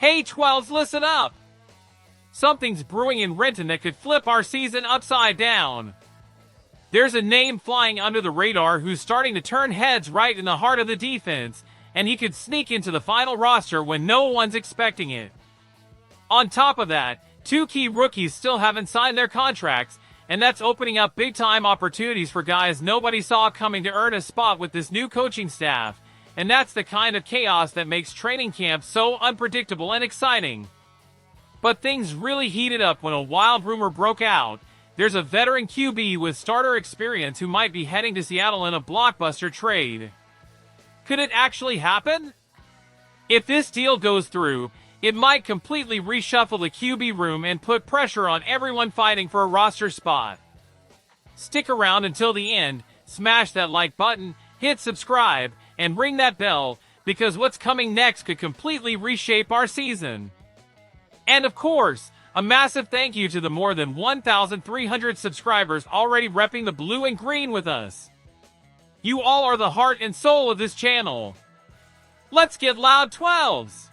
Hey 12s, listen up! Something's brewing in Renton that could flip our season upside down. There's a name flying under the radar who's starting to turn heads right in the heart of the defense, and he could sneak into the final roster when no one's expecting it. On top of that, two key rookies still haven't signed their contracts, and that's opening up big-time opportunities for guys nobody saw coming to earn a spot with this new coaching staff, and that's the kind of chaos that makes training camp so unpredictable and exciting. But things really heated up when a wild rumor broke out. There's a veteran QB with starter experience who might be heading to Seattle in a blockbuster trade. Could it actually happen? If this deal goes through, it might completely reshuffle the QB room and put pressure on everyone fighting for a roster spot. Stick around until the end, smash that like button, hit subscribe, and ring that bell, because what's coming next could completely reshape our season. And of course, a massive thank you to the more than 1,300 subscribers already repping the blue and green with us. You all are the heart and soul of this channel. Let's get loud 12s!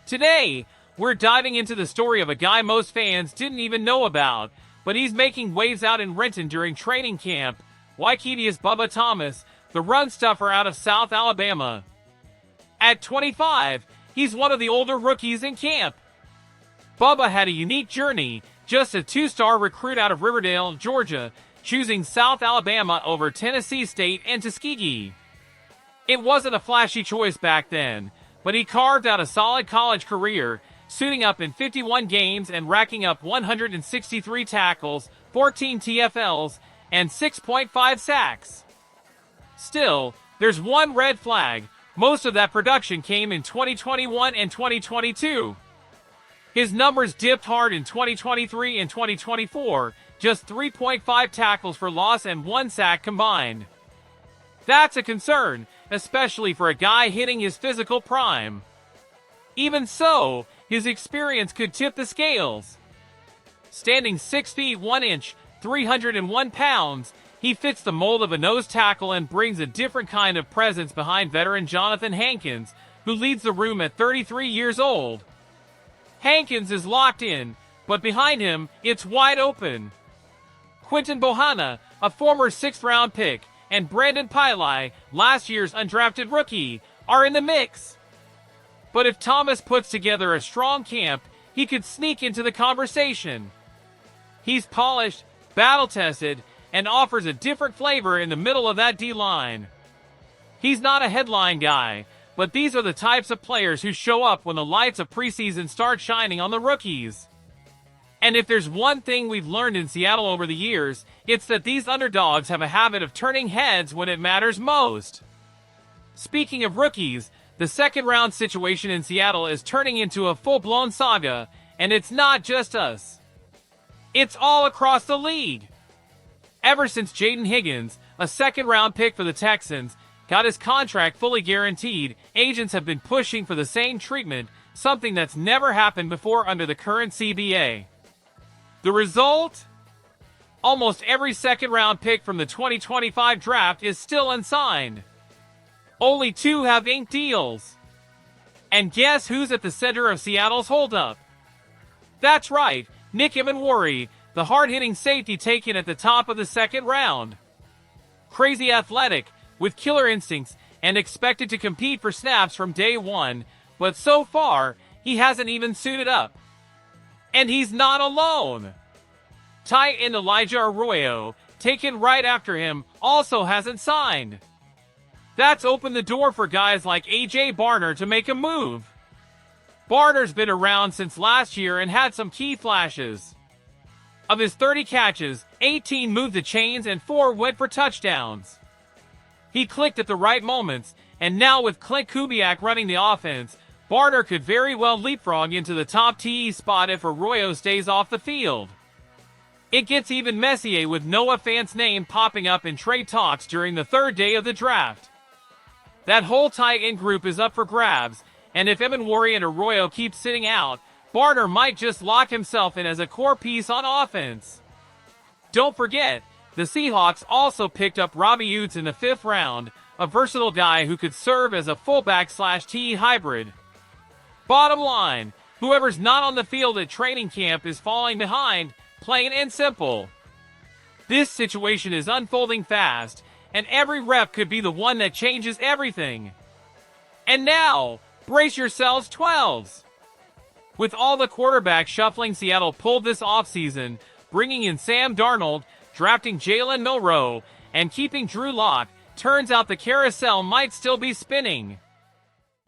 Today, we're diving into the story of a guy most fans didn't even know about, but he's making waves out in Renton during training camp. Waikiti's Bubba Thomas, the run stuffer out of South Alabama. At 25, he's one of the older rookies in camp. Bubba had a unique journey, just a two-star recruit out of Riverdale, Georgia, choosing South Alabama over Tennessee State and Tuskegee. It wasn't a flashy choice back then, but he carved out a solid college career, suiting up in 51 games and racking up 163 tackles, 14 TFLs, and 6.5 sacks. Still, there's one red flag. Most of that production came in 2021 and 2022. His numbers dipped hard in 2023 and 2024, just 3.5 tackles for loss and 1 sack combined. That's a concern, especially for a guy hitting his physical prime. Even so, his experience could tip the scales. Standing 6 feet 1 inch, 301 pounds, he fits the mold of a nose tackle and brings a different kind of presence behind veteran Jonathan Hankins, who leads the room at 33 years old. Hankins is locked in, but behind him, it's wide open. Quinton Bohanna, a former 6th-round pick, and Brandon Pilei, last year's undrafted rookie, are in the mix. But if Thomas puts together a strong camp, he could sneak into the conversation. He's polished, battle-tested, and offers a different flavor in the middle of that D-line. He's not a headline guy, but these are the types of players who show up when the lights of preseason start shining on the rookies. And if there's one thing we've learned in Seattle over the years, it's that these underdogs have a habit of turning heads when it matters most. Speaking of rookies, the second-round situation in Seattle is turning into a full-blown saga, and it's not just us. It's all across the league. Ever since Jaden Higgins, a second-round pick for the Texans, got his contract fully guaranteed, agents have been pushing for the same treatment, something that's never happened before under the current CBA. The result? Almost every second-round pick from the 2025 draft is still unsigned. Only 2 have inked deals. And guess who's at the center of Seattle's holdup? That's right, Nick Emenwari, the hard-hitting safety taken at the top of the second round. Crazy athletic, with killer instincts, and expected to compete for snaps from day one, but so far, he hasn't even suited up. And he's not alone. Tight end Elijah Arroyo, taken right after him, also hasn't signed. That's opened the door for guys like A.J. Barner to make a move. Barner's been around since last year and had some key flashes. Of his 30 catches, 18 moved the chains and 4 went for touchdowns. He clicked at the right moments, and now with Clint Kubiak running the offense, Barner could very well leapfrog into the top TE spot if Arroyo stays off the field. It gets even messier with Noah Fant's name popping up in trade talks during the third day of the draft. That whole tight end group is up for grabs, and if Emenwari and Arroyo keep sitting out, Barner might just lock himself in as a core piece on offense. Don't forget, the Seahawks also picked up Robbie Utes in the 5th round, a versatile guy who could serve as a fullback/TE hybrid. Bottom line, whoever's not on the field at training camp is falling behind, plain and simple. This situation is unfolding fast, and every rep could be the one that changes everything. And now, brace yourselves 12s. With all the quarterback shuffling Seattle pulled this offseason, bringing in Sam Darnold, drafting Jalen Milroe, and keeping Drew Lock, turns out the carousel might still be spinning.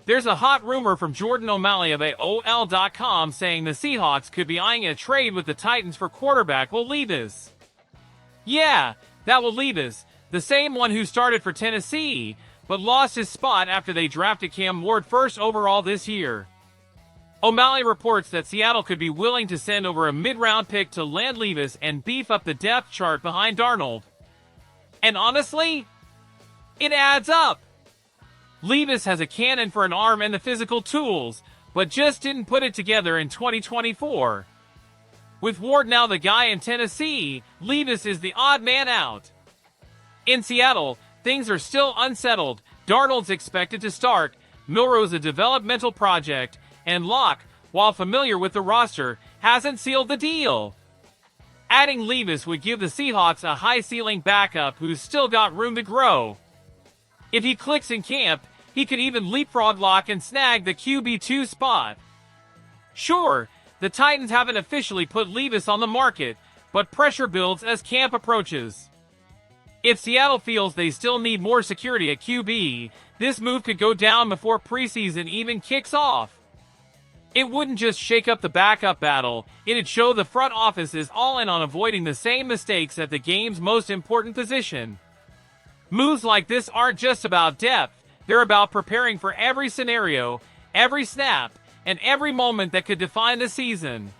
There's a hot rumor from Jordan O'Malley of AOL.com saying the Seahawks could be eyeing a trade with the Titans for quarterback Will Levis. Yeah, that Will Levis, the same one who started for Tennessee, but lost his spot after they drafted Cam Ward first overall this year. O'Malley reports that Seattle could be willing to send over a mid-round pick to land Levis and beef up the depth chart behind Darnold. And honestly, it adds up. Levis has a cannon for an arm and the physical tools, but just didn't put it together in 2024. With Ward now the guy in Tennessee, Levis is the odd man out. In Seattle, things are still unsettled. Darnold's expected to start, Milroe's a developmental project, and Locke, while familiar with the roster, hasn't sealed the deal. Adding Levis would give the Seahawks a high-ceiling backup who's still got room to grow. If he clicks in camp, he could even leapfrog Locke and snag the QB2 spot. Sure, the Titans haven't officially put Levis on the market, but pressure builds as camp approaches. If Seattle feels they still need more security at QB, this move could go down before preseason even kicks off. It wouldn't just shake up the backup battle, it'd show the front office is all in on avoiding the same mistakes at the game's most important position. Moves like this aren't just about depth, they're about preparing for every scenario, every snap, and every moment that could define the season.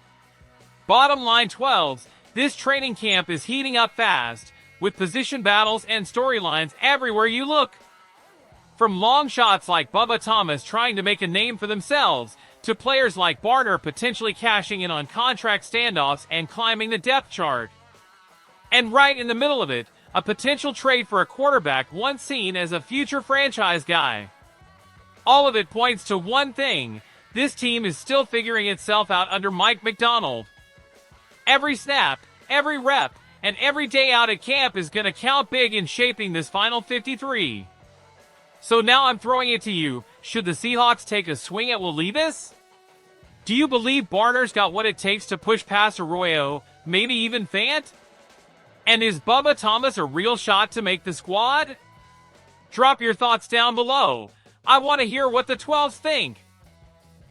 Bottom line 12s, this training camp is heating up fast, with position battles and storylines everywhere you look. From long shots like Bubba Thomas trying to make a name for themselves, to players like Barner potentially cashing in on contract standoffs and climbing the depth chart. And right in the middle of it, a potential trade for a quarterback once seen as a future franchise guy. All of it points to one thing: this team is still figuring itself out under Mike Macdonald. Every snap, every rep, and every day out at camp is going to count big in shaping this final 53. So now I'm throwing it to you, should the Seahawks take a swing at Will Levis? Do you believe Barner's got what it takes to push past Arroyo, maybe even Fant? And is Bubba Thomas a real shot to make the squad? Drop your thoughts down below. I want to hear what the 12s think.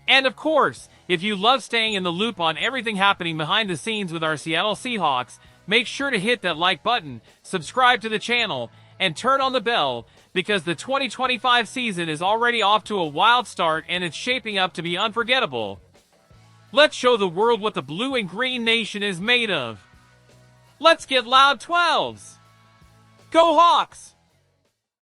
And of course, if you love staying in the loop on everything happening behind the scenes with our Seattle Seahawks, make sure to hit that like button, subscribe to the channel, and turn on the bell, because the 2025 season is already off to a wild start and it's shaping up to be unforgettable. Let's show the world what the blue and green nation is made of. Let's get loud 12s! Go Hawks!